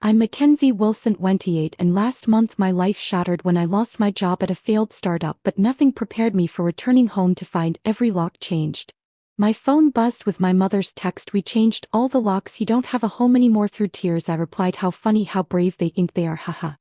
I'm Mackenzie Wilson, 28, and last month my life shattered when I lost my job at a failed startup, but nothing prepared me for returning home to find every lock changed. My phone buzzed with my mother's text, "We changed all the locks, you don't have a home anymore." Through tears I replied, "How funny, how brave they think they are, haha."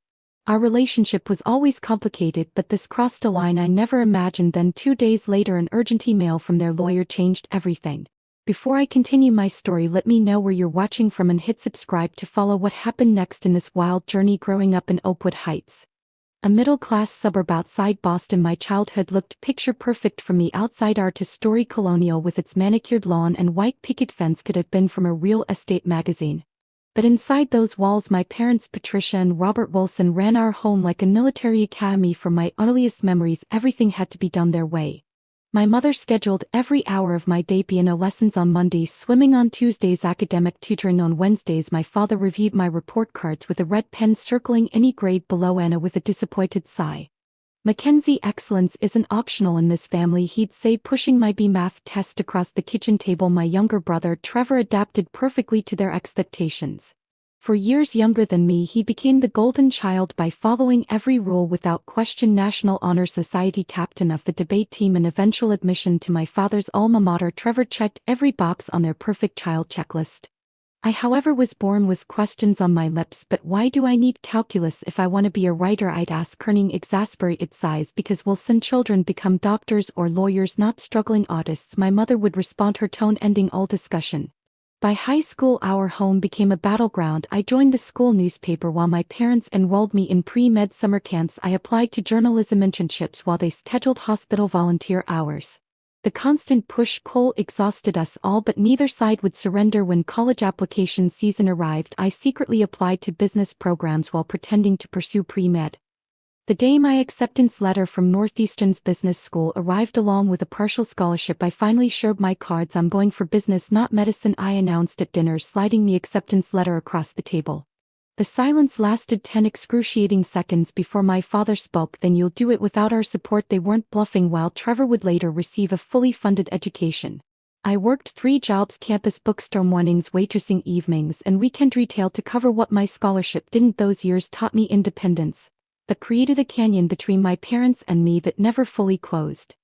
Our relationship was always complicated, but this crossed a line I never imagined. Then 2 days later an urgent email from their lawyer changed everything. Before I continue my story, let me know where you're watching from and hit subscribe to follow what happened next in this wild journey. Growing up in Oakwood Heights, a middle-class suburb outside Boston, my childhood looked picture perfect from the outside. Our two-story colonial with its manicured lawn and white picket fence could have been from a real estate magazine. But inside those walls, my parents, Patricia and Robert Wilson, ran our home like a military academy. From my earliest memories, everything had to be done their way. My mother scheduled every hour of my day: piano lessons on Mondays, swimming on Tuesdays, academic tutoring on Wednesdays. My father reviewed my report cards with a red pen, circling any grade below Anna with a disappointed sigh. "Mackenzie, excellence isn't optional in this family," he'd say, pushing my B math test across the kitchen table. My younger brother, Trevor, adapted perfectly to their expectations. For years younger than me, he became the golden child by following every rule without question: National Honor Society captain of the debate team and eventual admission to my father's alma mater. Trevor checked every box on their perfect child checklist. I, however, was born with questions on my lips. "But why do I need calculus if I want to be a writer?" I'd ask, earning exasperated sighs. "Because Wilson children become doctors or lawyers, not struggling artists," my mother would respond, her tone ending all discussion. By high school, our home became a battleground. I joined the school newspaper while my parents enrolled me in pre-med summer camps. I applied to journalism internships while they scheduled hospital volunteer hours. The constant push-pull exhausted us all, but neither side would surrender. When college application season arrived, I secretly applied to business programs while pretending to pursue pre-med. The day my acceptance letter from Northeastern's business school arrived along with a partial scholarship, I finally showed my cards. "I'm going for business, not medicine," I announced at dinner, sliding the acceptance letter across the table. The silence lasted 10 excruciating seconds before my father spoke. "Then you'll do it without our support?" They weren't bluffing. While Trevor would later receive a fully funded education, I worked 3 jobs: campus bookstore mornings, waitressing evenings, and weekend retail to cover what my scholarship didn't. Those years taught me independence, but created a canyon between my parents and me that never fully closed.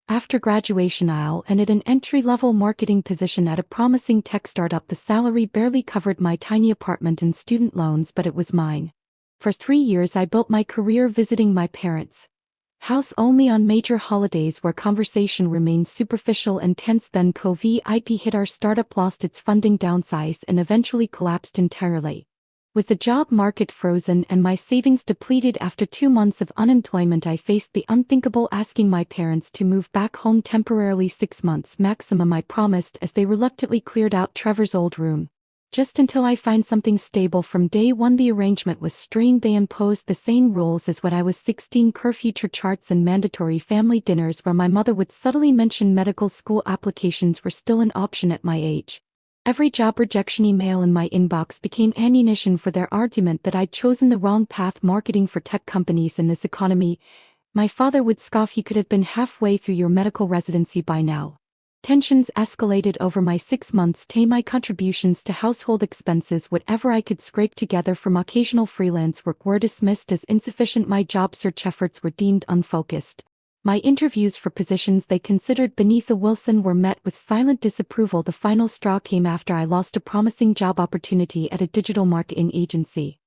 After graduation, I'll ended an entry-level marketing position at a promising tech startup. The salary barely covered my tiny apartment and student loans, but it was mine. For 3 years I built my career visiting my parents' house only on major holidays, where conversation remained superficial and tense. Then COVID hit. Our startup lost its funding, downsized, and eventually collapsed entirely. With the job market frozen and my savings depleted after 2 months of unemployment, I faced the unthinkable, asking my parents to move back home temporarily. 6 months maximum, I promised, as they reluctantly cleared out Trevor's old room. "Just until I find something stable." From day one the arrangement was strained. They imposed the same rules as when I was 16: curfew charts and mandatory family dinners where my mother would subtly mention medical school applications were still an option at my age. Every job rejection email in my inbox became ammunition for their argument that I'd chosen the wrong path: marketing for tech companies in this economy. My father would scoff, "You could have been halfway through your medical residency by now." Tensions escalated over my 6 months stay. My contributions to household expenses, whatever I could scrape together from occasional freelance work, were dismissed as insufficient. My job search efforts were deemed unfocused. My interviews for positions they considered beneath the Wilson were met with silent disapproval. The final straw came after I lost a promising job opportunity at a digital marketing agency.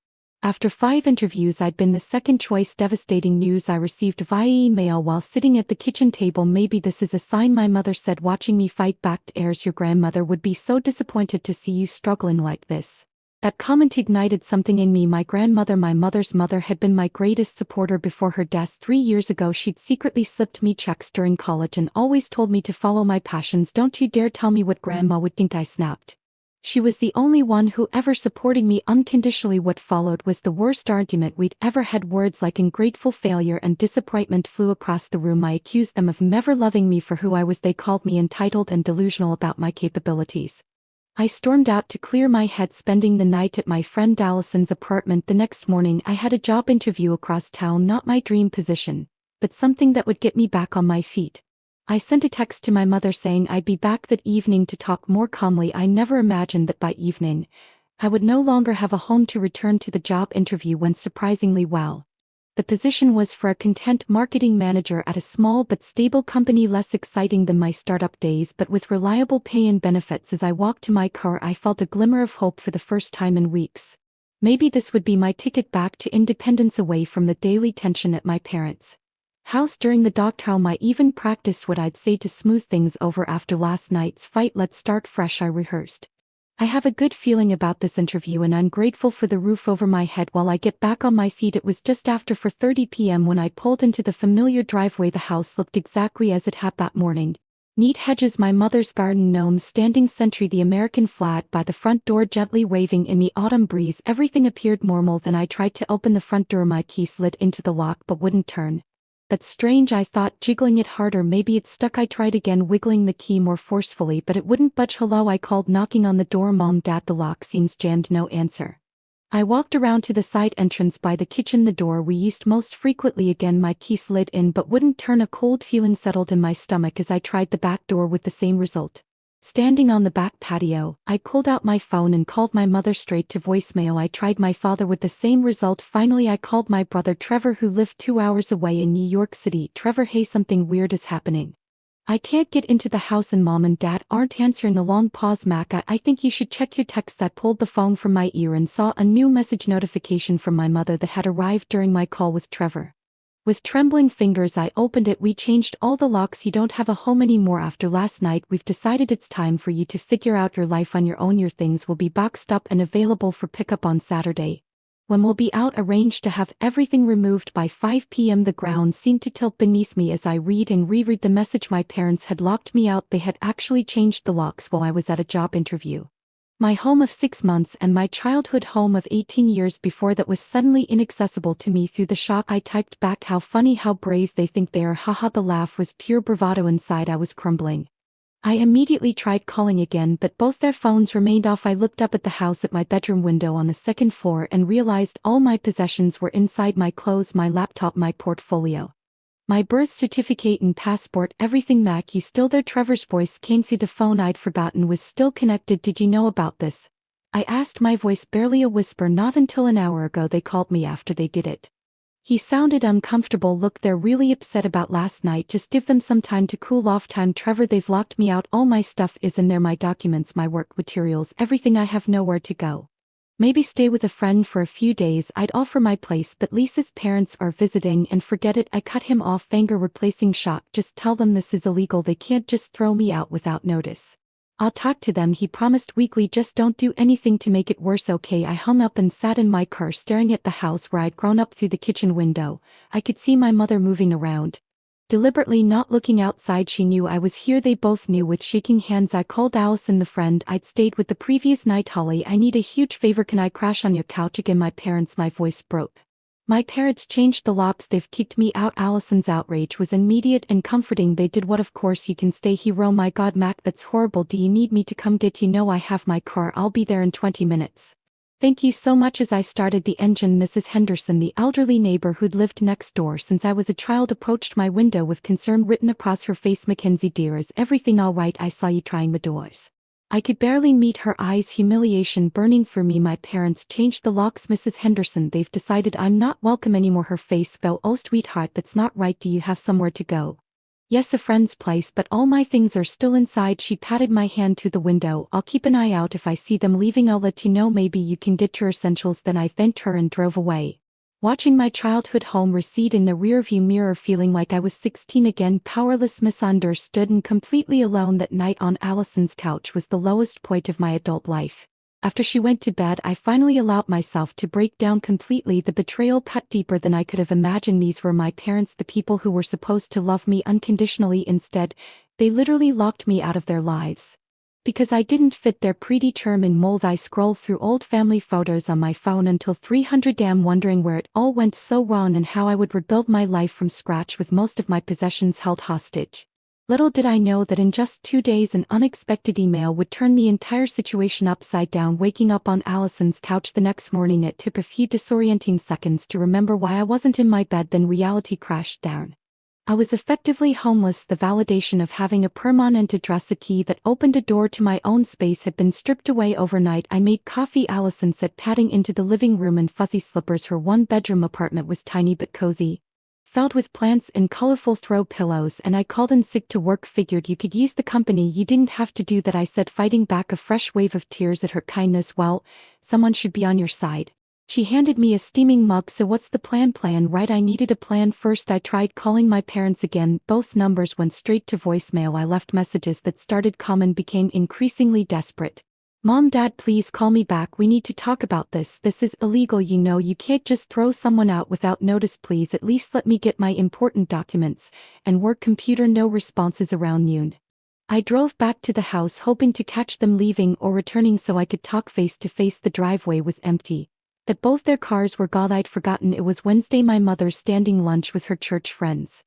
After 5 interviews, I'd been the second choice. Devastating news I received via email while sitting at the kitchen table. "Maybe this is a sign," my mother said, watching me fight back tears. "Your grandmother would be so disappointed to see you struggling like this." That comment ignited something in me. My grandmother, my mother's mother, had been my greatest supporter before her death 3 years ago. She'd secretly slipped me checks during college and always told me to follow my passions. "Don't you dare tell me what Grandma would think," I snapped. She was the only one who ever supported me unconditionally. What followed was the worst argument we'd ever had. Words like ungrateful, failure, and disappointment flew across the room. I accused them of never loving me for who I was. They called me entitled and delusional about my capabilities. I stormed out to clear my head, spending the night at my friend Allison's apartment. The next morning I had a job interview across town, not my dream position, but something that would get me back on my feet. I sent a text to my mother saying I'd be back that evening to talk more calmly. I never imagined that by evening, I would no longer have a home to return to. The job interview went surprisingly well. The position was for a content marketing manager at a small but stable company, less exciting than my startup days but with reliable pay and benefits. As I walked to my car, I felt a glimmer of hope for the first time in weeks. Maybe this would be my ticket back to independence, away from the daily tension at my parents' house during the dogtown. I even practiced what I'd say to smooth things over after last night's fight. "Let's start fresh," I rehearsed. "I have a good feeling about this interview and I'm grateful for the roof over my head." While I get back on my feet, it was just after 4:30 p.m. when I pulled into the familiar driveway. The house looked exactly as it had that morning. Neat hedges, my mother's garden gnomes standing sentry, the American flag by the front door gently waving in the autumn breeze. Everything appeared normal. Then I tried to open the front door. My key slid into the lock but wouldn't turn. "That's strange," I thought, jiggling it harder. "Maybe it's stuck." I tried again, wiggling the key more forcefully, but it wouldn't budge. "Hello," I called, knocking on the door. "Mom, Dad, the lock seems jammed." No answer. I walked around to the side entrance by the kitchen, the door we used most frequently. Again my key slid in but wouldn't turn. A cold feeling settled in my stomach as I tried the back door, with the same result. Standing on the back patio, I pulled out my phone and called my mother straight to voicemail. I tried my father, with the same result. Finally I called my brother Trevor, who lived 2 hours away in New York City. "Trevor, hey, something weird is happening. I can't get into the house and Mom and Dad aren't answering." A long pause. "Mac, I think you should check your texts." I pulled the phone from my ear and saw a new message notification from my mother that had arrived during my call with Trevor. With trembling fingers I opened it. "We changed all the locks. You don't have a home anymore after last night. We've decided it's time for you to figure out your life on your own. Your things will be boxed up and available for pickup on Saturday, when we'll be out. Arranged to have everything removed by 5 p.m. The ground seemed to tilt beneath me as I read and reread the message. My parents had locked me out. They had actually changed the locks while I was at a job interview. My home of 6 months and my childhood home of 18 years before that was suddenly inaccessible to me. Through the shock I typed back, "How funny, how brave they think they are, haha." The laugh was pure bravado. Inside I was crumbling. I immediately tried calling again but both their phones remained off. I looked up at the house at my bedroom window on the second floor and realized all my possessions were inside: my clothes, my laptop, my portfolio, my birth certificate and passport, everything. "Mac, you still there?" Trevor's voice came through the phone. I'd forgotten was still connected. "Did you know about this?" I asked, my voice barely a whisper. "Not until an hour ago. They called me after they did it." He sounded uncomfortable. "Look, they're really upset about last night. Just give them some time to cool off." "Time, Trevor? They've locked me out. All my stuff is in there, my documents, my work materials, everything. I have nowhere to go. Maybe stay with a friend for a few days. I'd offer my place, but Lisa's parents are visiting." "And forget it," I cut him off, anger replacing shock. "Just tell them this is illegal. They can't just throw me out without notice." "I'll talk to them," he promised weakly. "Just don't do anything to make it worse, okay?" I hung up and sat in my car staring at the house where I'd grown up. Through the kitchen window, I could see my mother moving around, deliberately not looking outside. She knew I was here. They both knew. With shaking hands I called Allison, the friend I'd stayed with the previous night. "Holly, I need a huge favor. Can I crash on your couch again?" "My parents," my voice broke. "My parents changed the locks. They've kicked me out." Allison's outrage was immediate and comforting. "They did what?" "Of course you can stay." "Hero, my God, Mac, that's horrible. Do you need me to come get you?" "No, I have my car. I'll be there in 20 minutes. "Thank you so much." As I started the engine, Mrs. Henderson, the elderly neighbor who'd lived next door since I was a child, approached my window with concern written across her face. "Mackenzie, dear, is everything all right? I saw you trying the doors." I could barely meet her eyes, humiliation burning for me. "My parents changed the locks, Mrs. Henderson. They've decided I'm not welcome anymore." Her face fell. "Oh, sweetheart, that's not right. Do you have somewhere to go?" "Yes, a friend's place, but all my things are still inside." She patted my hand through the window. "I'll keep an eye out. If I see them leaving, I'll let you know. Maybe you can get your essentials." Then I thanked her and drove away, watching my childhood home recede in the rearview mirror, feeling like I was 16 again, powerless, misunderstood, and completely alone. That night on Allison's couch was the lowest point of my adult life. After she went to bed, I finally allowed myself to break down completely. The betrayal cut deeper than I could have imagined. These were my parents, the people who were supposed to love me unconditionally. Instead, they literally locked me out of their lives. Because I didn't fit their predetermined mold. I scrolled through old family photos on my phone until 300 wondering where it all went so wrong and how I would rebuild my life from scratch with most of my possessions held hostage. Little did I know that in just 2 days an unexpected email would turn the entire situation upside down. Waking up on Allison's couch the next morning, it took a few disorienting seconds to remember why I wasn't in my bed. Then reality crashed down. I was effectively homeless. The validation of having a permanent address, a key that opened a door to my own space, had been stripped away overnight. I made coffee, Allison said, padding into the living room in fuzzy slippers. Her one-bedroom apartment was tiny but cozy, filled with plants and colorful throw pillows, and I called in sick to work. Figured you could use the company. You didn't have to do that, I said, fighting back a fresh wave of tears at her kindness. Well, someone should be on your side. She handed me a steaming mug. So what's the plan? Plan, right? I needed a plan. First I tried calling my parents again. Both numbers went straight to voicemail. I left messages that started calm and became increasingly desperate. Mom, Dad, please call me back. We need to talk about this. This is illegal, you know. You can't just throw someone out without notice. Please at least let me get my important documents and work computer. No responses around noon. I drove back to the house hoping to catch them leaving or returning so I could talk face to face. The driveway was empty. That both their cars were gone. I'd forgotten it was Wednesday. My mother's standing lunch with her church friends.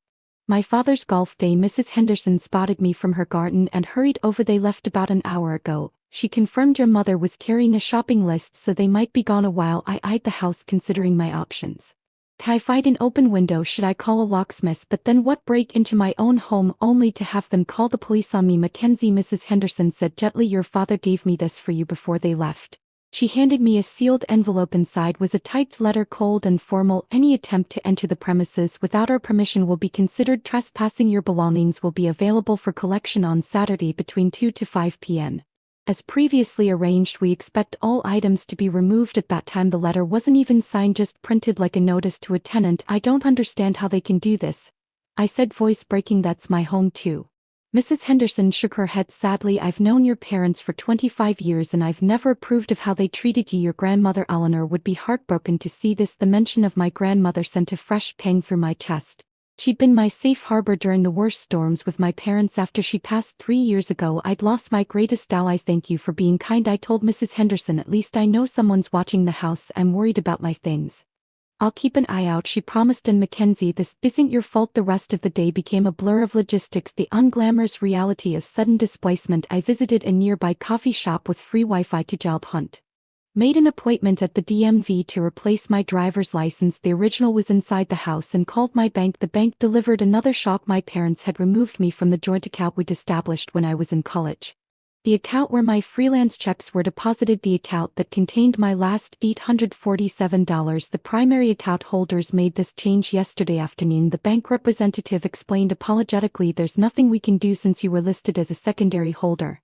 My father's golf day. Mrs. Henderson spotted me from her garden and hurried over. They left about an hour ago. She confirmed your mother was carrying a shopping list, so they might be gone a while. I eyed the house, considering my options. I find an open window. Should I call a locksmith? But then what? Break into my own home only to have them call the police on me? Mackenzie, Mrs. Henderson said gently, your father gave me this for you before they left. She handed me a sealed envelope. Inside was a typed letter, cold and formal. Any attempt to enter the premises without our permission will be considered trespassing. Your belongings will be available for collection on Saturday between 2 to 5 p.m. As previously arranged, we expect all items to be removed at that time. The letter wasn't even signed, just printed like a notice to a tenant. I don't understand how they can do this, I said, voice breaking. That's my home too. Mrs. Henderson shook her head sadly. I've known your parents for 25 years and I've never approved of how they treated you. Your grandmother Eleanor would be heartbroken to see this. The mention of my grandmother sent a fresh pang through my chest. She'd been my safe harbor during the worst storms with my parents. After she passed 3 years ago, I'd lost my greatest ally. Thank you for being kind, I told Mrs. Henderson. At least I know someone's watching the house. I'm worried about my things. I'll keep an eye out, she promised. And Mackenzie, this isn't your fault. The rest of the day became a blur of logistics, the unglamorous reality of sudden displacement. I visited a nearby coffee shop with free Wi-Fi to job hunt. Made an appointment at the DMV to replace my driver's license. The original was inside the house, and called my bank. The bank delivered another shock. My parents had removed me from the joint account we'd established when I was in college. The account where my freelance checks were deposited, the account that contained my last $847. The primary account holders made this change yesterday afternoon, the bank representative explained apologetically. There's nothing we can do since you were listed as a secondary holder.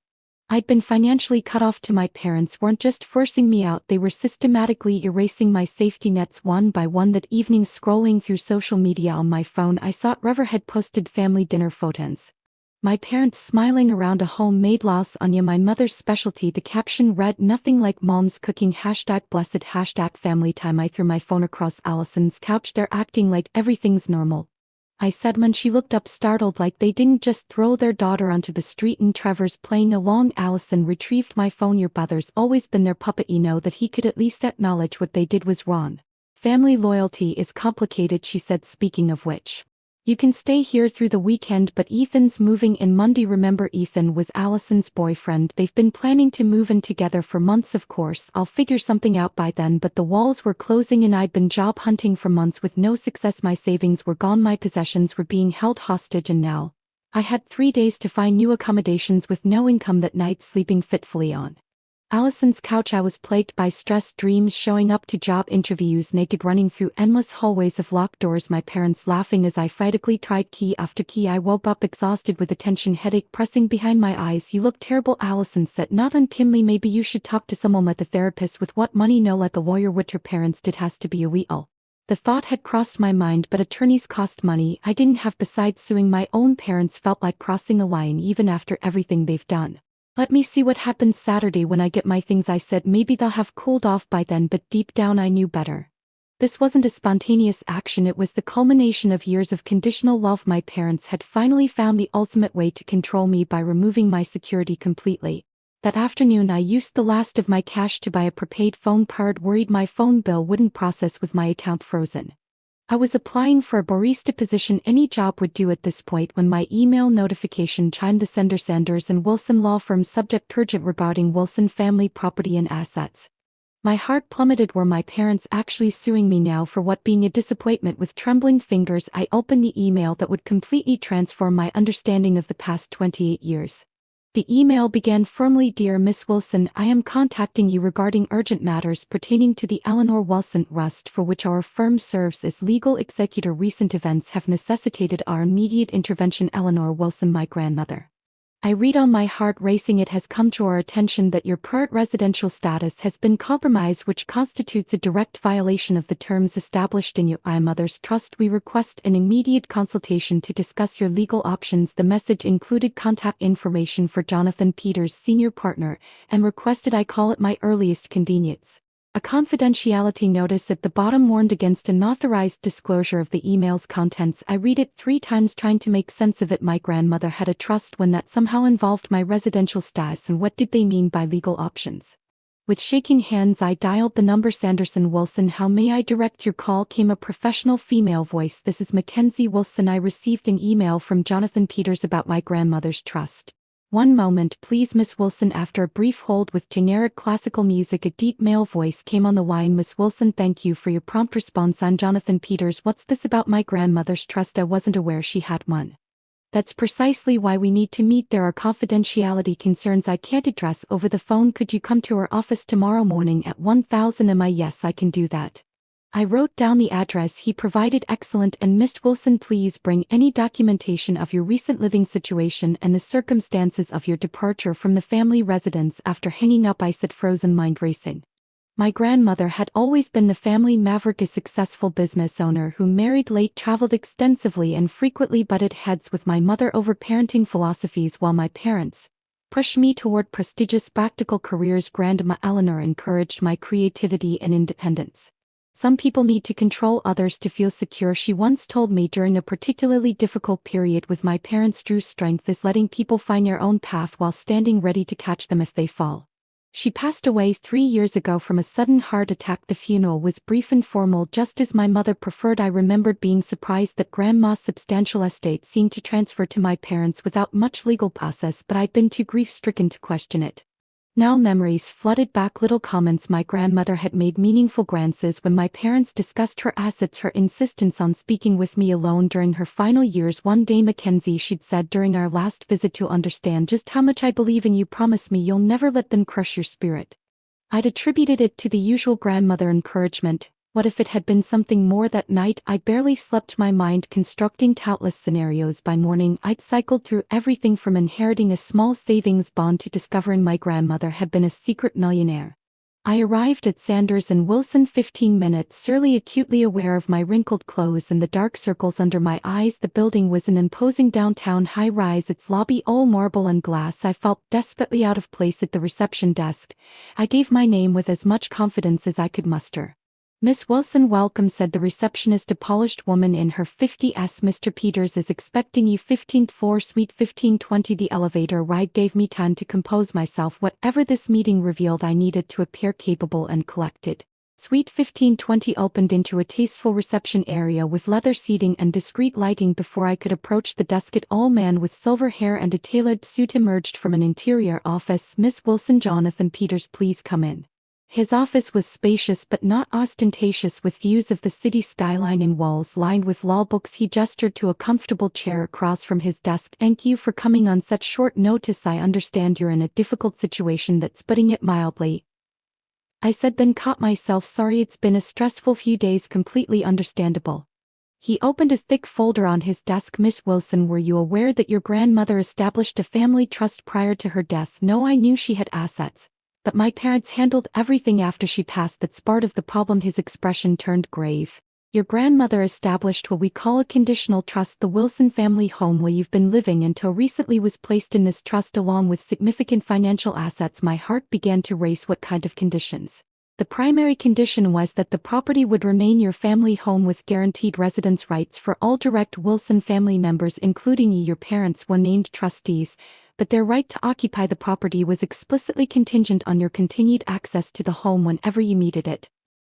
I'd been financially cut off too. My parents weren't just forcing me out, they were systematically erasing my safety nets one by one. That evening, scrolling through social media on my phone, I saw Trevor had posted family dinner photos. My parents smiling around a homemade lasagna, my mother's specialty. The caption read, nothing like mom's cooking, #blessed, #family time. I threw my phone across Allison's couch. They're acting like everything's normal, I said when she looked up startled, like they didn't just throw their daughter onto the street. And Trevor's playing along. Allison retrieved my phone. Your brother's always been their puppet, you know that he could at least acknowledge what they did was wrong. Family loyalty is complicated, she said. Speaking of which, you can stay here through the weekend, but Ethan's moving in Monday. Remember, Ethan was Allison's boyfriend. They've been planning to move in together for months. Of course, I'll figure something out by then, but the walls were closing in. I'd been job hunting for months with no success. My savings were gone. My possessions were being held hostage, and now I had 3 days to find new accommodations with no income. That night, sleeping fitfully on Allison's couch, I was plagued by stress dreams, showing up to job interviews naked, running through endless hallways of locked doors, my parents laughing as I frantically tried key after key. I woke up exhausted with a tension headache pressing behind my eyes. You look terrible, Allison said, not unkindly. Maybe you should talk to someone like a therapist. With what money? No, like a lawyer. What your parents did has to be illegal. The thought had crossed my mind, but attorneys cost money. I didn't have. Besides, suing my own parents felt like crossing a line even after everything they've done. Let me see what happens Saturday when I get my things, I said. Maybe they'll have cooled off by then, but deep down I knew better. This wasn't a spontaneous action, it was the culmination of years of conditional love. My parents had finally found the ultimate way to control me by removing my security completely. That afternoon I used the last of my cash to buy a prepaid phone card, worried my phone bill wouldn't process with my account frozen. I was applying for a barista position, any job would do at this point, when my email notification chimed. The sender, Sanders and Wilson Law Firm, subject urgent regarding Wilson family property and assets. My heart plummeted. Were my parents actually suing me now for what? Being a disappointment. With trembling fingers, I opened the email that would completely transform my understanding of the past 28 years. The email began firmly: Dear Miss Wilson, I am contacting you regarding urgent matters pertaining to the Eleanor Wilson trust for which our firm serves as legal executor. Recent events have necessitated our immediate intervention. Eleanor Wilson, my grandmother. I read on, my heart racing. It has come to our attention that your current residential status has been compromised, which constitutes a direct violation of the terms established in your mother's trust. We request an immediate consultation to discuss your legal options. The message included contact information for Jonathan Peters, senior partner, and requested I call at my earliest convenience. A confidentiality notice at the bottom warned against unauthorized disclosure of the email's contents. I read it 3 times, trying to make sense of it. My grandmother had a trust when that somehow involved my residential status, and what did they mean by legal options? With shaking hands, I dialed the number. Sanderson Wilson, how may I direct your call? Came a professional female voice. This is Mackenzie Wilson. I received an email from Jonathan Peters about my grandmother's trust. One moment, please, Miss Wilson. After a brief hold with generic classical music, a deep male voice came on the line. Miss Wilson, thank you for your prompt response. I'm Jonathan Peters. What's this about my grandmother's trust? I wasn't aware she had one. That's precisely why we need to meet. There are confidentiality concerns I can't address over the phone. Could you come to our office tomorrow morning at 1000 am? Yes, I can do that. I wrote down the address he provided. Excellent. And Miss Wilson, please bring any documentation of your recent living situation and the circumstances of your departure from the family residence. After hanging up, I said, frozen mind racing. My grandmother had always been the family maverick, a successful business owner who married late, traveled extensively, and frequently butted heads with my mother over parenting philosophies, while my parents pushed me toward prestigious practical careers. Grandma Eleanor encouraged my creativity and independence. Some people need to control others to feel secure, she once told me. During a particularly difficult period with my parents, true strength is letting people find their own path while standing ready to catch them if they fall. She passed away 3 years ago from a sudden heart attack. The funeral was brief and formal, just as my mother preferred. I remembered being surprised that Grandma's substantial estate seemed to transfer to my parents without much legal process, but I'd been too grief-stricken to question it. Now memories flooded back. Little comments my grandmother had made, meaningful glances when my parents discussed her assets, her insistence on speaking with me alone during her final years. One day, Mackenzie, she'd said during our last visit, to understand just how much I believe in you, promise me you'll never let them crush your spirit. I'd attributed it to the usual grandmother encouragement. What if it had been something more? That night, I barely slept, my mind constructing countless scenarios. By morning, I'd cycled through everything from inheriting a small savings bond to discovering my grandmother had been a secret millionaire. I arrived at Sanders and Wilson 15 minutes early, acutely aware of my wrinkled clothes and the dark circles under my eyes. The building was an imposing downtown high-rise, its lobby all marble and glass. I felt desperately out of place at the reception desk. I gave my name with as much confidence as I could muster. Miss Wilson, welcome, said the receptionist, a polished woman in her 50s. Mr. Peters is expecting you, 15th floor, suite 1520. The elevator ride gave me time to compose myself. Whatever this meeting revealed, I needed to appear capable and collected. Suite 1520 opened into a tasteful reception area with leather seating and discreet lighting. Before I could approach the desk, an old man with silver hair and a tailored suit emerged from an interior office. Miss Wilson, Jonathan Peters, please come in. His office was spacious but not ostentatious, with views of the city skyline and walls lined with law books. He gestured to a comfortable chair across from his desk. Thank you for coming on such short notice. I understand you're in a difficult situation, that's putting it mildly, I said, then caught myself. Sorry, it's been a stressful few days. Completely understandable. He opened a thick folder on his desk. Miss Wilson, were you aware that your grandmother established a family trust prior to her death? No, I knew she had assets, but my parents handled everything after she passed. That's part of the problem. His expression turned grave. Your grandmother established what we call a conditional trust. The Wilson family home where you've been living until recently was placed in this trust along with significant financial assets. My heart began to race. What kind of conditions? The primary condition was that the property would remain your family home with guaranteed residence rights for all direct Wilson family members, including you. Your parents were named trustees, but their right to occupy the property was explicitly contingent on your continued access to the home whenever you needed it.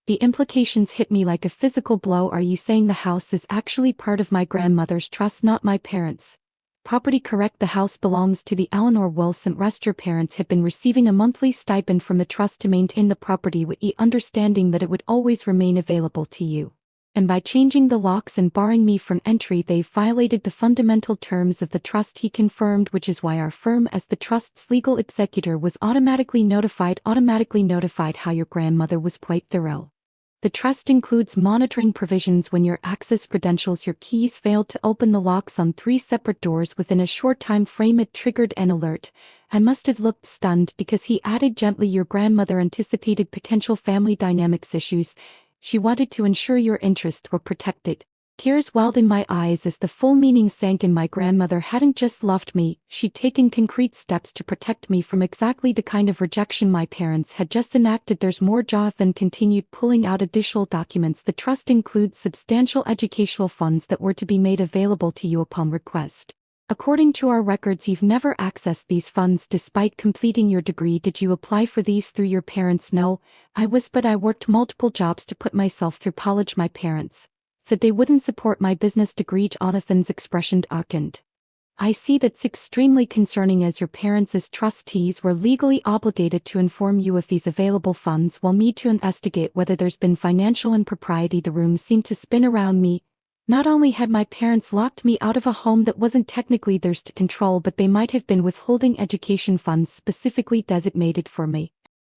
The implications hit me like a physical blow. Are you saying the house is actually part of my grandmother's trust, not my parents'? Property correct. The house belongs to the Eleanor Wilson. Rest. Your parents had been receiving a monthly stipend from the trust to maintain the property with the understanding that it would always remain available to you. And by changing the locks and barring me from entry, they violated the fundamental terms of the trust, he confirmed, which is why our firm as the trust's legal executor was automatically notified. How your grandmother was quite thorough. The trust includes monitoring provisions when your access credentials, your keys failed to open the locks on 3 separate doors within a short time frame. It triggered an alert. I must have looked stunned because he added gently, your grandmother anticipated potential family dynamics issues. She wanted to ensure your interests were protected. Tears welled in my eyes as the full meaning sank in. My grandmother hadn't just loved me, she'd taken concrete steps to protect me from exactly the kind of rejection my parents had just enacted. There's more. Jonathan continued, pulling out additional documents. The trust includes substantial educational funds that were to be made available to you upon request. According to our records, you've never accessed these funds despite completing your degree. Did you apply for these through your parents? No, I whispered. I worked multiple jobs to put myself through college. My parents said they wouldn't support my business degree. Jonathan's expression darkened. I see, that's extremely concerning, as your parents as trustees were legally obligated to inform you of these available funds, while me to investigate whether there's been financial impropriety. The room seemed to spin around me. Not only had my parents locked me out of a home that wasn't technically theirs to control, but they might have been withholding education funds specifically designated for me.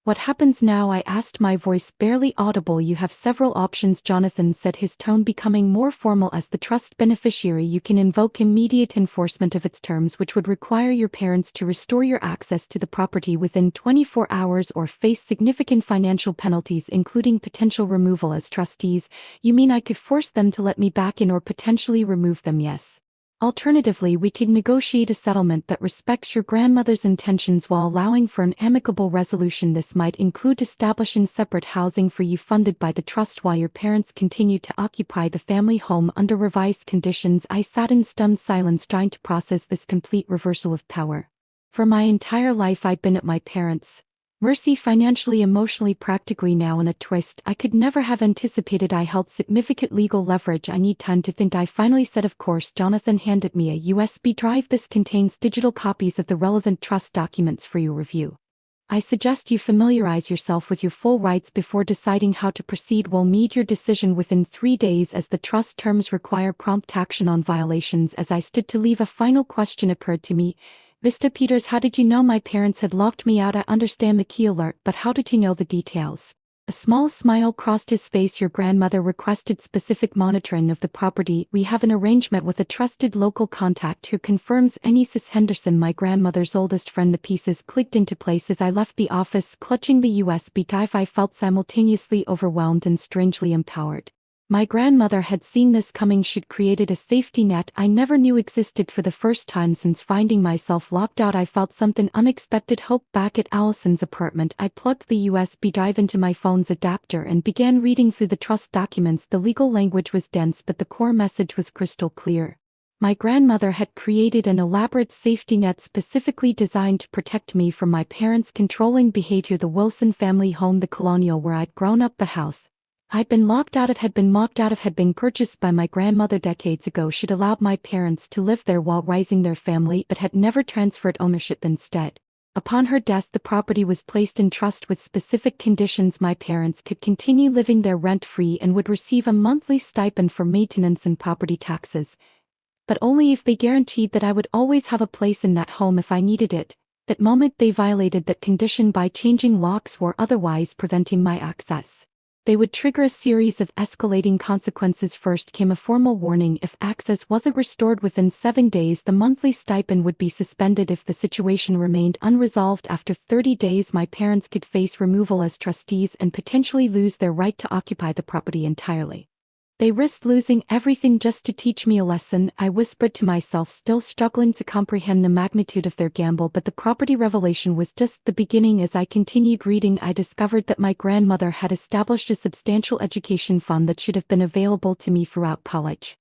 What happens now? I asked, my voice barely audible. You have several options, Jonathan said, his tone becoming more formal. As the trust beneficiary, you can invoke immediate enforcement of its terms, which would require your parents to restore your access to the property within 24 hours or face significant financial penalties, including potential removal as trustees. You mean I could force them to let me back in or potentially remove them? Yes. Alternatively, we could negotiate a settlement that respects your grandmother's intentions while allowing for an amicable resolution. This might include establishing separate housing for you funded by the trust while your parents continue to occupy the family home under revised conditions. I sat in stunned silence, trying to process this complete reversal of power. For my entire life I'd been at my parents' mercy financially, emotionally, practically. Now in a twist I could never have anticipated, I held significant legal leverage. I need time to think, I finally said. Of course. Jonathan handed me a USB drive. This contains digital copies of the relevant trust documents for your review. I suggest you familiarize yourself with your full rights before deciding how to proceed. We'll need your decision within 3 days, as the trust terms require prompt action on violations. As I stood to leave, a final question occurred to me. Mr. Peters, how did you know my parents had locked me out? I understand the key alert, but how did you know the details? A small smile crossed his face. Your grandmother requested specific monitoring of the property. We have an arrangement with a trusted local contact who confirms. Mrs. Henderson, my grandmother's oldest friend. The pieces clicked into place as I left the office, clutching the USB drive. I felt simultaneously overwhelmed and strangely empowered. My grandmother had seen this coming. She'd created a safety net I never knew existed. For the first time since finding myself locked out, I felt something unexpected. Hope. Back at Allison's apartment, I plugged the USB drive into my phone's adapter and began reading through the trust documents. The legal language was dense, but the core message was crystal clear. My grandmother had created an elaborate safety net specifically designed to protect me from my parents' controlling behavior. The Wilson family home, the colonial where I'd grown up, the house I'd been locked out of had been purchased by my grandmother decades ago. She'd allowed my parents to live there while raising their family, but had never transferred ownership. Instead, upon her death, the property was placed in trust with specific conditions. My parents could continue living there rent-free and would receive a monthly stipend for maintenance and property taxes, but only if they guaranteed that I would always have a place in that home if I needed it. That moment they violated that condition by changing locks or otherwise preventing my access. They would trigger a series of escalating consequences. First came a formal warning: if access wasn't restored within 7 days, the monthly stipend would be suspended. If the situation remained unresolved after 30 days, my parents could face removal as trustees and potentially lose their right to occupy the property entirely. They risked losing everything just to teach me a lesson, I whispered to myself, still struggling to comprehend the magnitude of their gamble. But the property revelation was just the beginning. As I continued reading, I discovered that my grandmother had established a substantial education fund that should have been available to me throughout college,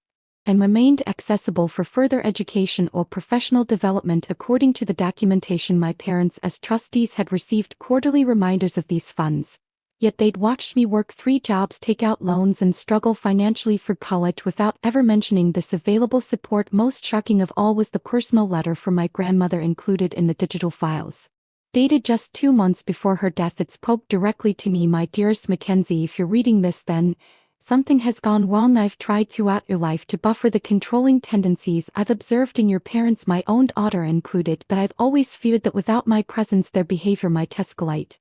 and remained accessible for further education or professional development. According to the documentation, my parents as trustees had received quarterly reminders of these funds, Yet they'd watched me work 3 jobs, take out loans, and struggle financially for college without ever mentioning this available support. Most shocking of all was the personal letter from my grandmother included in the digital files. Dated just 2 months before her death, it spoke directly to me. "My dearest Mackenzie, if you're reading this, then something has gone wrong. I've tried throughout your life to buffer the controlling tendencies I've observed in your parents, my own daughter included, but I've always feared that without my presence their behavior might escalate.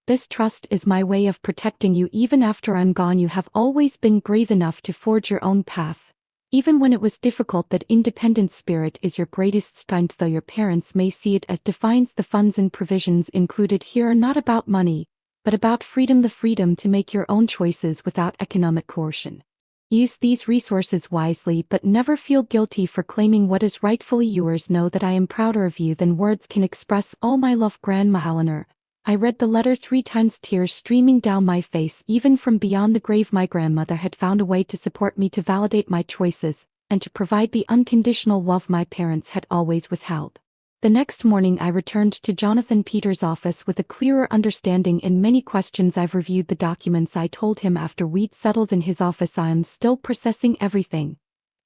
This trust is my way of protecting you. Even after I'm gone, you have always been brave enough to forge your own path. Even when it was difficult, that independent spirit is your greatest strength. Though your parents may see it as defiance, the funds and provisions included here are not about money, but about freedom, the freedom to make your own choices without economic coercion. Use these resources wisely, but never feel guilty for claiming what is rightfully yours. Know that I am prouder of you than words can express. All my love, Grandma Eleanor." I read the letter 3 times, tears streaming down my face. Even from beyond the grave, my grandmother had found a way to support me, to validate my choices, and to provide the unconditional love my parents had always withheld. The next morning I returned to Jonathan Peters' office with a clearer understanding and many questions. I've reviewed the documents. I told him after we'd settled in his office I am still processing everything,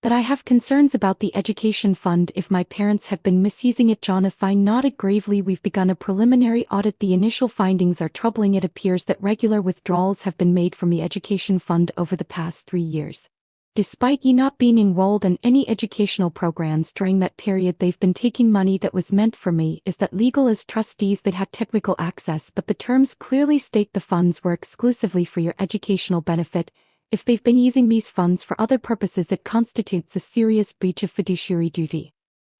that I have concerns about the education fund if my parents have been misusing it. Jonathan nodded gravely. "We've begun a preliminary audit. The initial findings are troubling. It appears that regular withdrawals have been made from the education fund over the past 3 years. Despite you not being enrolled in any educational programs during that period, they've been taking money that was meant for me. Is that legal? As trustees they'd had technical access, but the terms clearly state the funds were exclusively for your educational benefit. If they've been using these funds for other purposes, it constitutes a serious breach of fiduciary duty."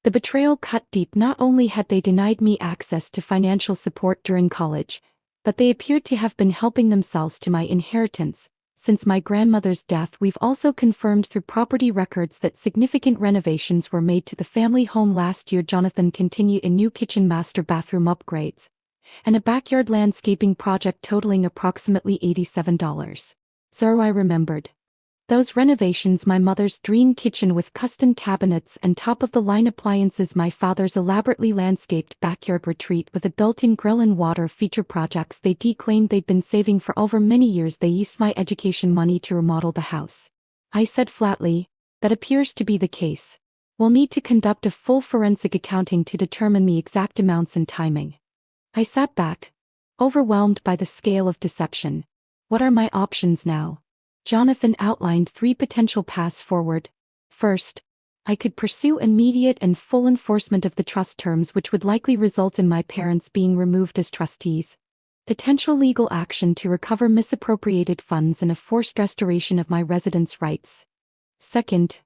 The betrayal cut deep. Not only had they denied me access to financial support during college, but they appeared to have been helping themselves to my inheritance. Since my grandmother's death, we've also confirmed through property records that significant renovations were made to the family home last year. Jonathan continued: "A new kitchen, master bathroom upgrades, and a backyard landscaping project totaling approximately $87. So I remembered those renovations, my mother's dream kitchen with custom cabinets and top-of-the-line appliances, my father's elaborately landscaped backyard retreat with a built-in grill and water feature, projects they declaimed they'd been saving for over many years. They used my education money to remodel the house." I said flatly, "That appears to be the case. We'll need to conduct a full forensic accounting to determine the exact amounts and timing." I sat back, overwhelmed by the scale of deception. What are my options now? Jonathan outlined 3 potential paths forward. First, I could pursue immediate and full enforcement of the trust terms, which would likely result in my parents being removed as trustees. Potential legal action to recover misappropriated funds and a forced restoration of my residence rights. Second,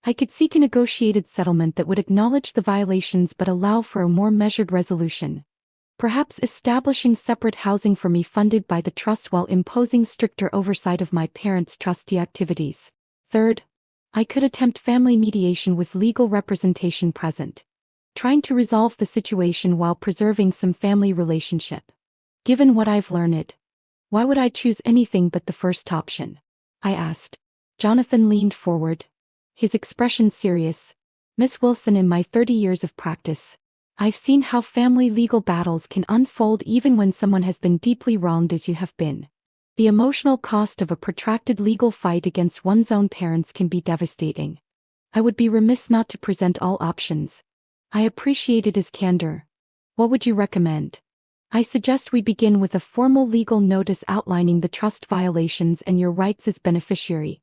I could seek a negotiated settlement that would acknowledge the violations but allow for a more measured resolution. Perhaps establishing separate housing for me funded by the trust while imposing stricter oversight of my parents' trustee activities. Third, I could attempt family mediation with legal representation present, trying to resolve the situation while preserving some family relationship. Given what I've learned, why would I choose anything but the first option? I asked. Jonathan leaned forward, his expression serious. "Miss Wilson, in my 30 years of practice, I've seen how family legal battles can unfold even when someone has been deeply wronged as you have been. The emotional cost of a protracted legal fight against one's own parents can be devastating. I would be remiss not to present all options." I appreciated his candor. "What would you recommend?" "I suggest we begin with a formal legal notice outlining the trust violations and your rights as beneficiary.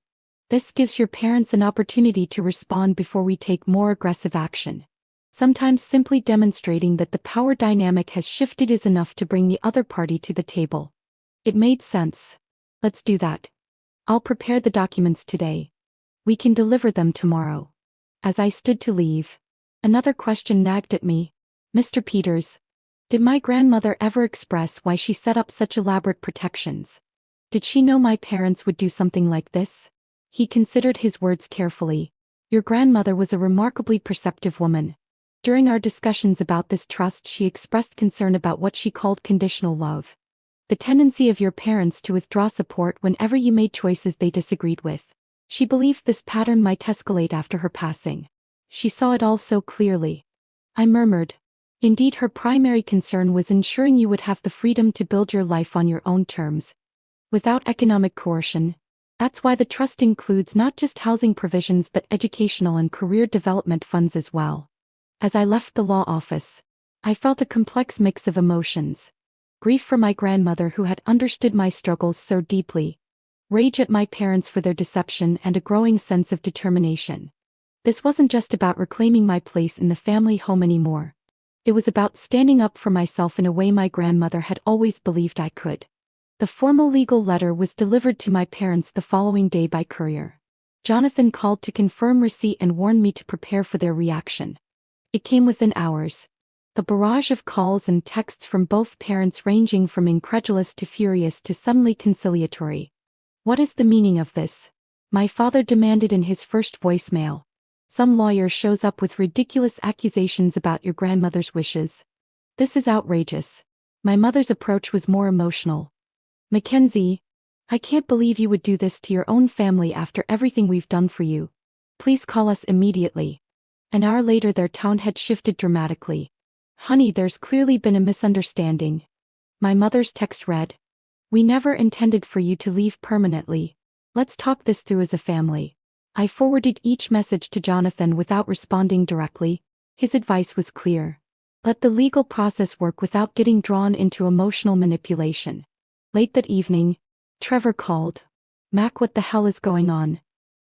This gives your parents an opportunity to respond before we take more aggressive action. Sometimes simply demonstrating that the power dynamic has shifted is enough to bring the other party to the table." It made sense. "Let's do that. I'll prepare the documents today. We can deliver them tomorrow." As I stood to leave, another question nagged at me. "Mr. Peters, did my grandmother ever express why she set up such elaborate protections? Did she know my parents would do something like this?" He considered his words carefully. "Your grandmother was a remarkably perceptive woman. During our discussions about this trust, she expressed concern about what she called conditional love, the tendency of your parents to withdraw support whenever you made choices they disagreed with. She believed this pattern might escalate after her passing. She saw it all so clearly." I murmured. "Indeed, her primary concern was ensuring you would have the freedom to build your life on your own terms, without economic coercion. That's why the trust includes not just housing provisions but educational and career development funds as well. As I left the law office, I felt a complex mix of emotions. Grief for my grandmother who had understood my struggles so deeply, rage at my parents for their deception, and a growing sense of determination. This wasn't just about reclaiming my place in the family home anymore. It was about standing up for myself in a way my grandmother had always believed I could. The formal legal letter was delivered to my parents the following day by courier. Jonathan called to confirm receipt and warned me to prepare for their reaction. It came within hours. A barrage of calls and texts from both parents ranging from incredulous to furious to suddenly conciliatory. "What is the meaning of this?" my father demanded in his first voicemail. "Some lawyer shows up with ridiculous accusations about your grandmother's wishes. This is outrageous." My mother's approach was more emotional. "Mackenzie, I can't believe you would do this to your own family after everything we've done for you. Please call us immediately." An hour later their tone had shifted dramatically. "Honey, there's clearly been a misunderstanding." My mother's text read, "We never intended for you to leave permanently. Let's talk this through as a family." I forwarded each message to Jonathan without responding directly. His advice was clear. Let the legal process work without getting drawn into emotional manipulation. Late that evening, Trevor called. "Mac, what the hell is going on?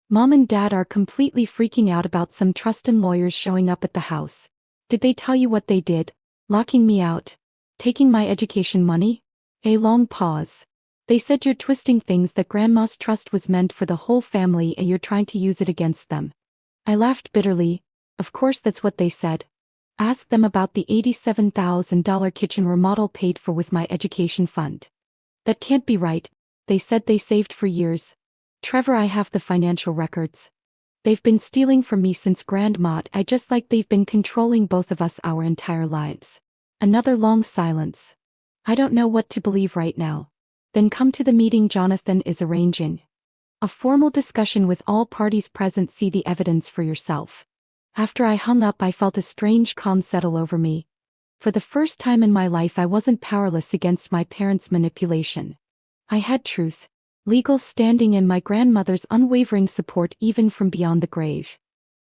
Mom and Dad are completely freaking out about some trust and lawyers showing up at the house. Did they tell you what they did? Locking me out? Taking my education money?" A long pause. "They said you're twisting things, that Grandma's trust was meant for the whole family and you're trying to use it against them." I laughed bitterly. "Of course that's what they said. Ask them about the $87,000 kitchen remodel paid for with my education fund." "That can't be right. They said they saved for years." "Trevor, I have the financial records. They've been stealing from me since Grandma died, just like they've been controlling both of us our entire lives." Another long silence. "I don't know what to believe right now." "Then come to the meeting Jonathan is arranging. A formal discussion with all parties present. See the evidence for yourself." After I hung up I felt a strange calm settle over me. For the first time in my life I wasn't powerless against my parents' manipulation. I had truth, legal standing, and my grandmother's unwavering support even from beyond the grave.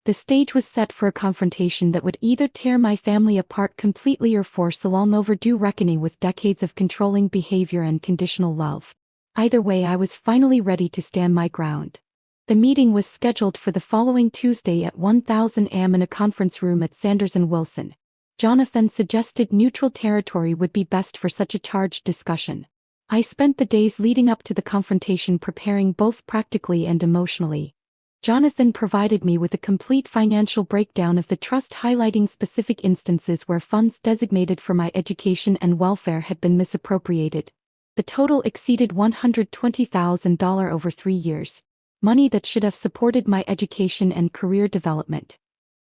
The stage was set for a confrontation that would either tear my family apart completely or force a long overdue reckoning with decades of controlling behavior and conditional love. Either way, I was finally ready to stand my ground. The meeting was scheduled for the following Tuesday at 1000 am in a conference room at Sanders & Wilson. Jonathan suggested neutral territory would be best for such a charged discussion. I spent the days leading up to the confrontation preparing both practically and emotionally. Jonathan provided me with a complete financial breakdown of the trust, highlighting specific instances where funds designated for my education and welfare had been misappropriated. The total exceeded $120,000 over 3 years. Money that should have supported my education and career development.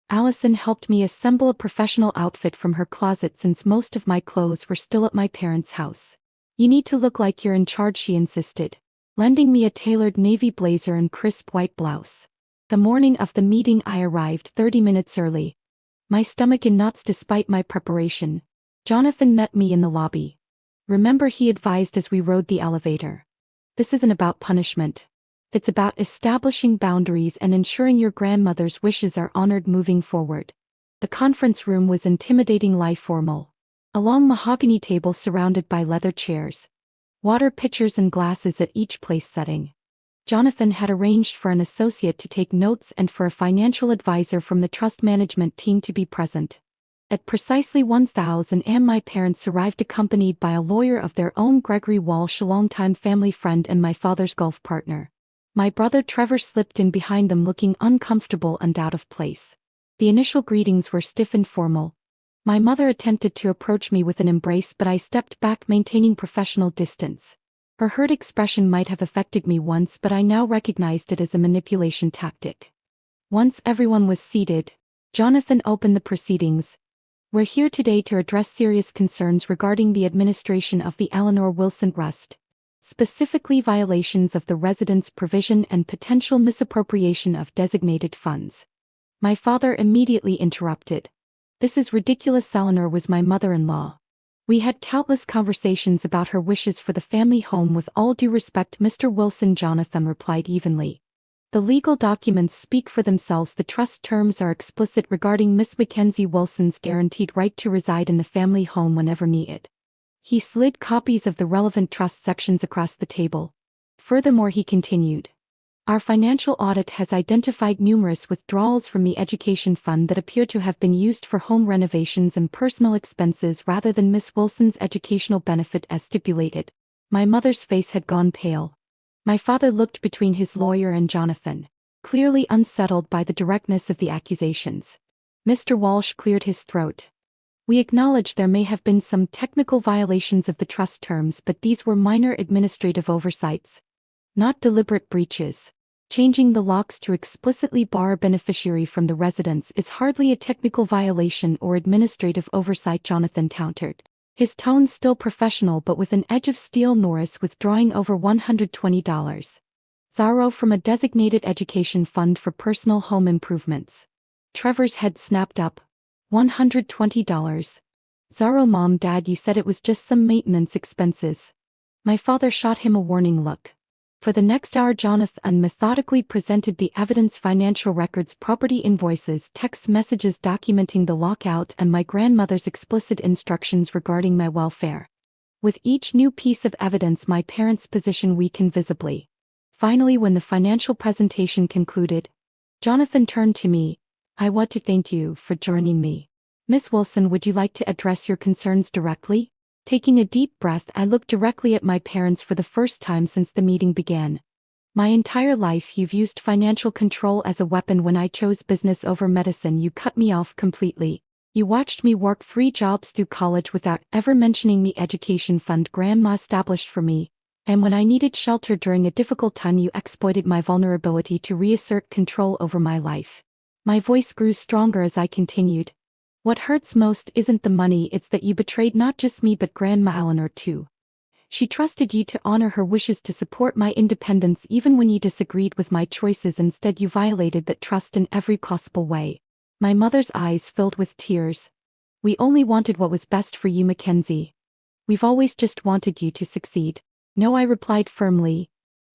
Allison helped me assemble a professional outfit from her closet since most of my clothes were still at my parents' house. "You need to look like you're in charge," she insisted, lending me a tailored navy blazer and crisp white blouse. The morning of the meeting I arrived 30 minutes early. My stomach in knots despite my preparation. Jonathan met me in the lobby. "Remember," he advised as we rode the elevator. "This isn't about punishment. It's about establishing boundaries and ensuring your grandmother's wishes are honored moving forward." The conference room was intimidatingly formal. A long mahogany table surrounded by leather chairs. Water pitchers and glasses at each place setting. Jonathan had arranged for an associate to take notes and for a financial advisor from the trust management team to be present. At precisely 1000 am my parents arrived accompanied by a lawyer of their own, Gregory Walsh, a longtime family friend and my father's golf partner. My brother Trevor slipped in behind them looking uncomfortable and out of place. The initial greetings were stiff and formal. My mother attempted to approach me with an embrace, but I stepped back, maintaining professional distance. Her hurt expression might have affected me once, but I now recognized it as a manipulation tactic. Once everyone was seated, Jonathan opened the proceedings. "We're here today to address serious concerns regarding the administration of the Eleanor Wilson Trust. Specifically violations of the residence provision and potential misappropriation of designated funds." My father immediately interrupted. "This is ridiculous. Eleanor was my mother-in-law. We had countless conversations about her wishes for the family home. With all due respect, Mr. Wilson, Jonathan replied evenly. The legal documents speak for themselves. The trust terms are explicit regarding Miss Mackenzie Wilson's guaranteed right to reside in the family home whenever needed. He slid copies of the relevant trust sections across the table. Furthermore, he continued, our financial audit has identified numerous withdrawals from the education fund that appear to have been used for home renovations and personal expenses rather than Miss Wilson's educational benefit as stipulated. My mother's face had gone pale. My father looked between his lawyer and Jonathan, clearly unsettled by the directness of the accusations. Mr. Walsh cleared his throat. We acknowledge there may have been some technical violations of the trust terms, but these were minor administrative oversights, not deliberate breaches. Changing the locks to explicitly bar a beneficiary from the residence is hardly a technical violation or administrative oversight, Jonathan countered, his tone still professional but with an edge of steel. Norris withdrawing over $120 from a designated education fund for personal home improvements. Trevor's head snapped up. $120. Mom, Dad, you said it was just some maintenance expenses. My father shot him a warning look. For the next hour, Jonathan methodically presented the evidence: financial records, property invoices, text messages documenting the lockout, and my grandmother's explicit instructions regarding my welfare. With each new piece of evidence, my parents' position weakened visibly. Finally, when the financial presentation concluded, Jonathan turned to me. I want to thank you for joining me. Miss Wilson, would you like to address your concerns directly? Taking a deep breath, I looked directly at my parents for the first time since the meeting began. My entire life you've used financial control as a weapon. When I chose business over medicine, you cut me off completely. You watched me work 3 jobs through college without ever mentioning the education fund Grandma established for me. And when I needed shelter during a difficult time, you exploited my vulnerability to reassert control over my life. My voice grew stronger as I continued. What hurts most isn't the money, it's that you betrayed not just me but Grandma Eleanor too. She trusted you to honor her wishes, to support my independence even when you disagreed with my choices. Instead, you violated that trust in every possible way. My mother's eyes filled with tears. We only wanted what was best for you, Mackenzie. We've always just wanted you to succeed. No, I replied firmly.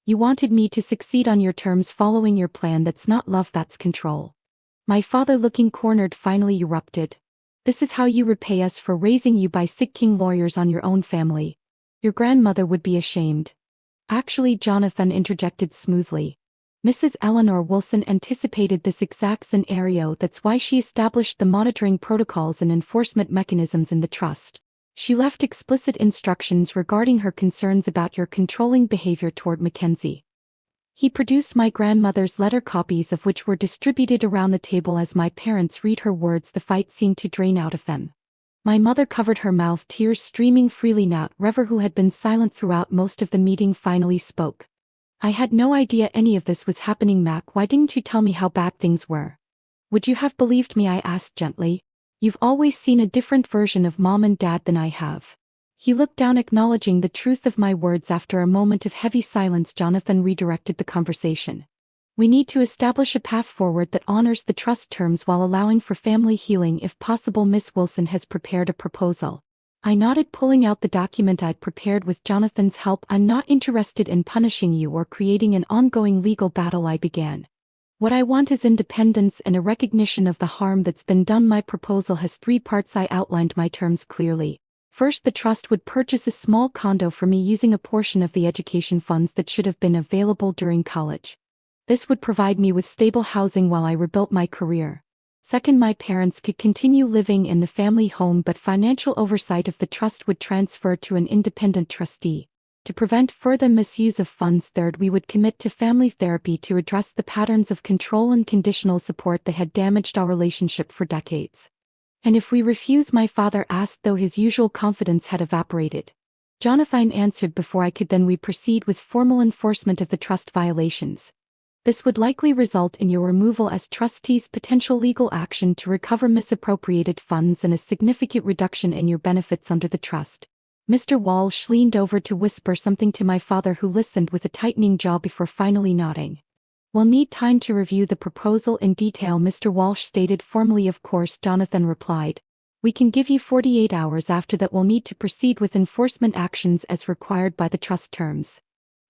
You wanted me to succeed on your terms, following your plan. That's not love, that's control. My father, looking cornered, finally erupted. This is how you repay us for raising you by sick king lawyers on your own family. Your grandmother would be ashamed. Actually, Jonathan interjected smoothly. Mrs. Eleanor Wilson anticipated this exact scenario. That's why she established the monitoring protocols and enforcement mechanisms in the trust. She left explicit instructions regarding her concerns about your controlling behavior toward Mackenzie. He produced my grandmother's letter, copies of which were distributed around the table. As my parents read her words, the fight seemed to drain out of them. My mother covered her mouth, tears streaming freely. Now, Trevor, who had been silent throughout most of the meeting, finally spoke. I had no idea any of this was happening, Mac. Why didn't you tell me how bad things were? Would you have believed me? I asked gently. You've always seen a different version of Mom and Dad than I have. He looked down, acknowledging the truth of my words. After a moment of heavy silence, Jonathan redirected the conversation. We need to establish a path forward that honors the trust terms while allowing for family healing if possible. Miss Wilson has prepared a proposal. I nodded, pulling out the document I'd prepared with Jonathan's help. I'm not interested in punishing you or creating an ongoing legal battle, I began. What I want is independence and a recognition of the harm that's been done. My proposal has 3 parts. I outlined my terms clearly. First, the trust would purchase a small condo for me using a portion of the education funds that should have been available during college. This would provide me with stable housing while I rebuilt my career. Second, my parents could continue living in the family home, but financial oversight of the trust would transfer to an independent trustee. To prevent further misuse of funds. Third, we would commit to family therapy to address the patterns of control and conditional support that had damaged our relationship for decades. And if we refuse? My father asked, though his usual confidence had evaporated. Jonathan answered before I could. Then we proceed with formal enforcement of the trust violations. This would likely result in your removal as trustees, potential legal action to recover misappropriated funds, and a significant reduction in your benefits under the trust. Mr. Walsh leaned over to whisper something to my father, who listened with a tightening jaw before finally nodding. We'll need time to review the proposal in detail, Mr. Walsh stated formally. Of course, Jonathan replied. We can give you 48 hours. After that we'll need to proceed with enforcement actions as required by the trust terms.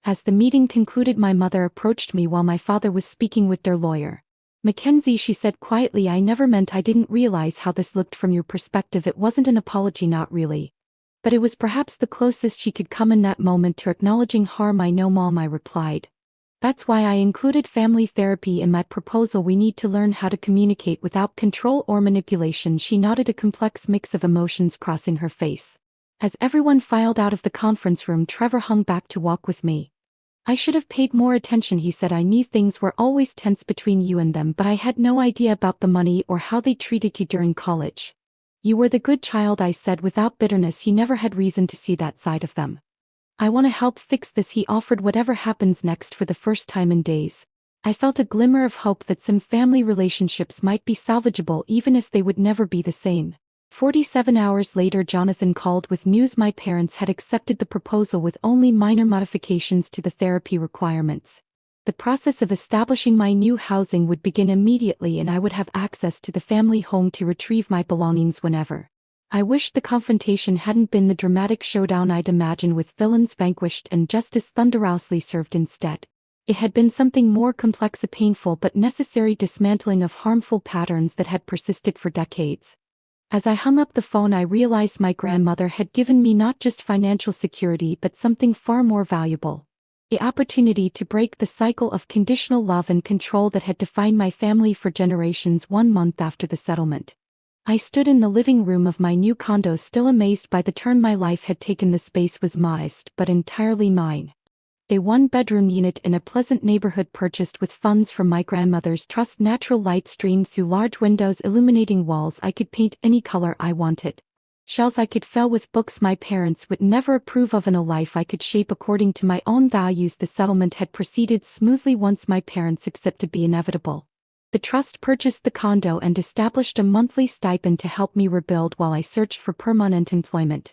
As the meeting concluded, my mother approached me while my father was speaking with their lawyer. Mackenzie, she said quietly, I never meant, I didn't realize how this looked from your perspective. It wasn't an apology, not really. But it was perhaps the closest she could come in that moment to acknowledging harm. I know, Mom, I replied. That's why I included family therapy in my proposal. We need to learn how to communicate without control or manipulation. She nodded, a complex mix of emotions crossing her face. As everyone filed out of the conference room, Trevor hung back to walk with me. I should have paid more attention, he said. I knew things were always tense between you and them, but I had no idea about the money or how they treated you during college. You were the good child, I said without bitterness. You never had reason to see that side of them. I want to help fix this, he offered. Whatever happens next, for the first time in days, I felt a glimmer of hope that some family relationships might be salvageable, even if they would never be the same. 47 hours later, Jonathan called with news. My parents had accepted the proposal with only minor modifications to the therapy requirements. The process of establishing my new housing would begin immediately, and I would have access to the family home to retrieve my belongings whenever. I wished the confrontation hadn't been the dramatic showdown I'd imagined, with villains vanquished and justice thunderously served instead. It had been something more complex, a painful but necessary dismantling of harmful patterns that had persisted for decades. As I hung up the phone, I realized my grandmother had given me not just financial security but something far more valuable. The opportunity to break the cycle of conditional love and control that had defined my family for generations. 1 month after the settlement, I stood in the living room of my new condo, still amazed by the turn my life had taken. The space was modest but entirely mine. A 1-bedroom unit in a pleasant neighborhood purchased with funds from my grandmother's trust. Natural light streamed through large windows, illuminating walls I could paint any color I wanted. Shelves I could fill with books my parents would never approve of, and a life I could shape according to my own values. The settlement had proceeded smoothly once my parents accepted the inevitable. The trust purchased the condo and established a monthly stipend to help me rebuild while I searched for permanent employment.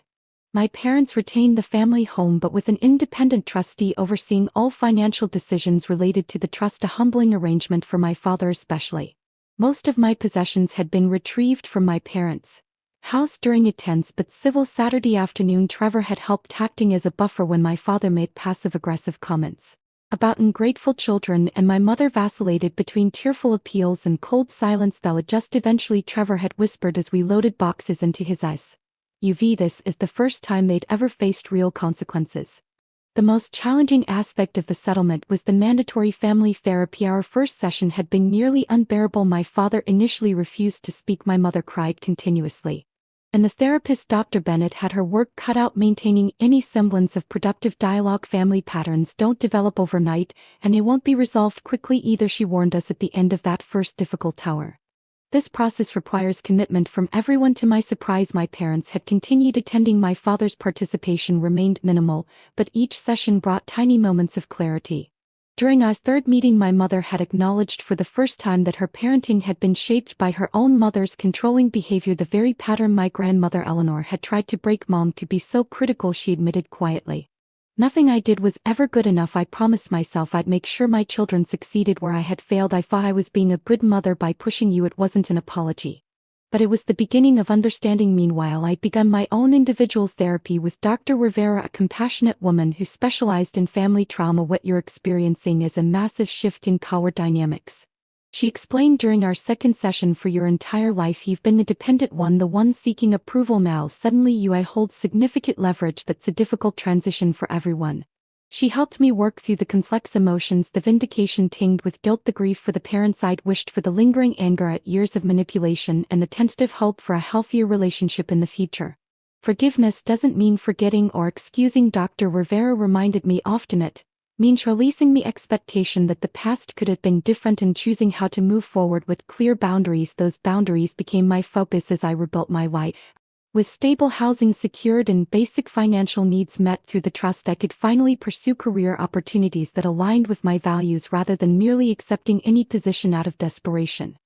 My parents retained the family home, but with an independent trustee overseeing all financial decisions related to the trust, a humbling arrangement for my father especially. Most of my possessions had been retrieved from my parents' house during a tense but civil Saturday afternoon. Trevor had helped, acting as a buffer when my father made passive-aggressive comments about ungrateful children, and my mother vacillated between tearful appeals and cold silence. They'll adjust eventually, Trevor had whispered as we loaded boxes into his SUV. This is the first time they'd ever faced real consequences. The most challenging aspect of the settlement was the mandatory family therapy. Our first session had been nearly unbearable. My father initially refused to speak. My mother cried continuously, and the therapist, Dr. Bennett, had her work cut out maintaining any semblance of productive dialogue. Family patterns don't develop overnight, and they won't be resolved quickly either, she warned us at the end of that first difficult hour. This process requires commitment from everyone. To my surprise, my parents had continued attending. My father's participation remained minimal, but each session brought tiny moments of clarity. During our third meeting, my mother had acknowledged for the first time that her parenting had been shaped by her own mother's controlling behavior, the very pattern my grandmother Eleanor had tried to break. Mom could be so critical, she admitted quietly. Nothing I did was ever good enough. I promised myself I'd make sure my children succeeded where I had failed. I thought I was being a good mother by pushing you. It wasn't an apology, but it was the beginning of understanding. Meanwhile, I'd begun my own individual therapy with Dr. Rivera, a compassionate woman who specialized in family trauma. What you're experiencing is a massive shift in power dynamics, she explained during our second session. For your entire life you've been the dependent one, the one seeking approval. Now suddenly you hold significant leverage. That's a difficult transition for everyone. She helped me work through the complex emotions, the vindication tinged with guilt, the grief for the parents I'd wished for, the lingering anger at years of manipulation, and the tentative hope for a healthier relationship in the future. Forgiveness doesn't mean forgetting or excusing, Dr. Rivera reminded me often. It means releasing the expectation that the past could have been different and choosing how to move forward with clear boundaries. Those boundaries became my focus as I rebuilt my life. With stable housing secured and basic financial needs met through the trust, I could finally pursue career opportunities that aligned with my values rather than merely accepting any position out of desperation.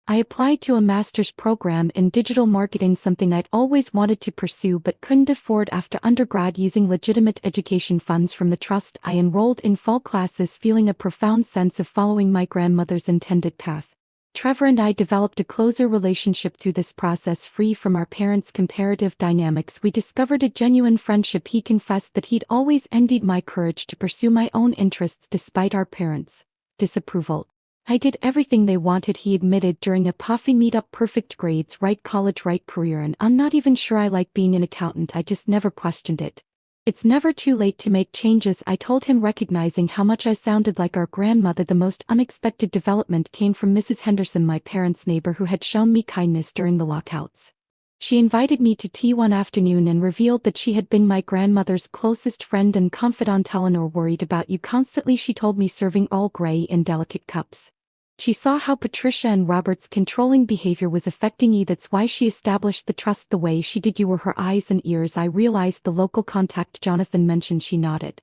I applied to a master's program in digital marketing, something I'd always wanted to pursue but couldn't afford after undergrad. Using legitimate education funds from the trust, I enrolled in fall classes, feeling a profound sense of following my grandmother's intended path. Trevor and I developed a closer relationship through this process. Free from our parents' comparative dynamics, we discovered a genuine friendship. He confessed that he'd always envied my courage to pursue my own interests despite our parents' disapproval. I did everything they wanted, he admitted during a coffee meetup. Perfect grades, right college, right career, and I'm not even sure I like being an accountant. I just never questioned it. It's never too late to make changes, I told him, recognizing how much I sounded like our grandmother. The most unexpected development came from Mrs. Henderson, my parents' neighbor, who had shown me kindness during the lockouts. She invited me to tea one afternoon and revealed that she had been my grandmother's closest friend and confidant. Eleanor worried about you constantly, she told me, serving Earl Grey in delicate cups. She saw how Patricia and Robert's controlling behavior was affecting you. That's why she established the trust the way she did. You were her eyes and ears. I realized. The local contact Jonathan mentioned. She nodded.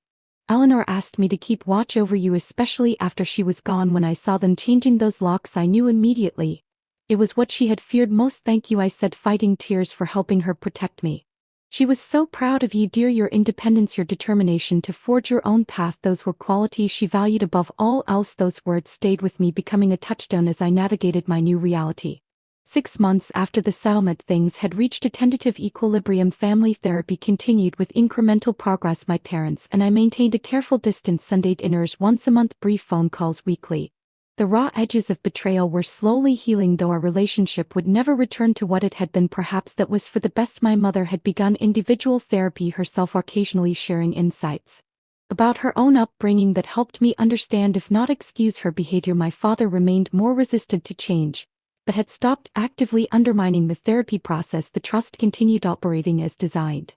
Eleanor asked me to keep watch over you, especially after she was gone. When I saw them changing those locks, I knew immediately. It was what she had feared most. Thank you, I said, fighting tears, for helping her protect me. She was so proud of you, dear. Your independence, your determination to forge your own path, those were qualities she valued above all else. Those words stayed with me, becoming a touchstone as I navigated my new reality. 6 months after the settlement, things had reached a tentative equilibrium. Family therapy continued with incremental progress. My parents and I maintained a careful distance. Sunday dinners once a month, brief phone calls weekly. The raw edges of betrayal were slowly healing, though our relationship would never return to what it had been. Perhaps that was for the best. My mother had begun individual therapy herself, occasionally sharing insights about her own upbringing that helped me understand, if not excuse, her behavior. My father remained more resistant to change, but had stopped actively undermining the therapy process. The trust continued operating as designed.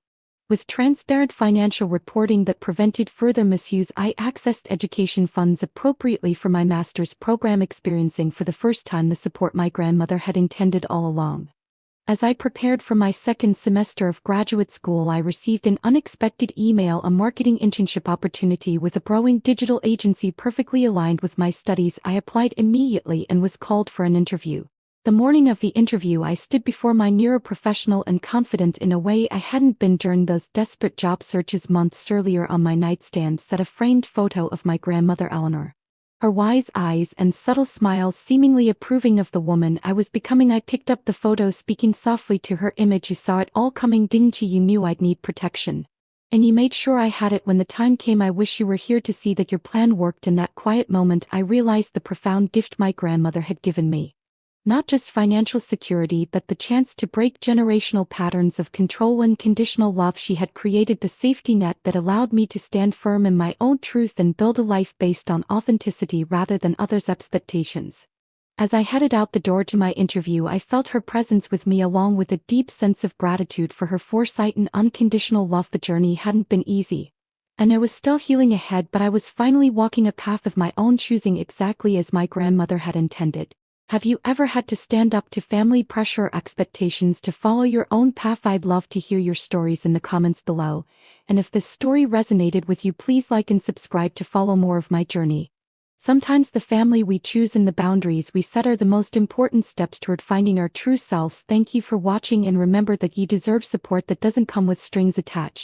With transparent financial reporting that prevented further misuse, I accessed education funds appropriately for my master's program, experiencing for the first time the support my grandmother had intended all along. As I prepared for my second semester of graduate school, I received an unexpected email, a marketing internship opportunity with a growing digital agency perfectly aligned with my studies. I applied immediately and was called for an interview. The morning of the interview, I stood before my mirror, professional and confident in a way I hadn't been during those desperate job searches months earlier. On my nightstand sat a framed photo of my grandmother Eleanor. Her wise eyes and subtle smiles seemingly approving of the woman I was becoming. I picked up the photo, speaking softly to her. Image, you saw it all coming, didn't you? You knew I'd need protection. And you made sure I had it when the time came. I wish you were here to see that your plan worked. In that quiet moment, I realized the profound gift my grandmother had given me. Not just financial security, but the chance to break generational patterns of control and conditional love. She had created the safety net that allowed me to stand firm in my own truth and build a life based on authenticity rather than others' expectations. As I headed out the door to my interview, I felt her presence with me, along with a deep sense of gratitude for her foresight and unconditional love. The journey hadn't been easy, and I was still healing ahead, but I was finally walking a path of my own choosing, exactly as my grandmother had intended. Have you ever had to stand up to family pressure or expectations to follow your own path? I'd love to hear your stories in the comments below, and if this story resonated with you, please like and subscribe to follow more of my journey. Sometimes the family we choose and the boundaries we set are the most important steps toward finding our true selves. Thank you for watching, and remember that you deserve support that doesn't come with strings attached.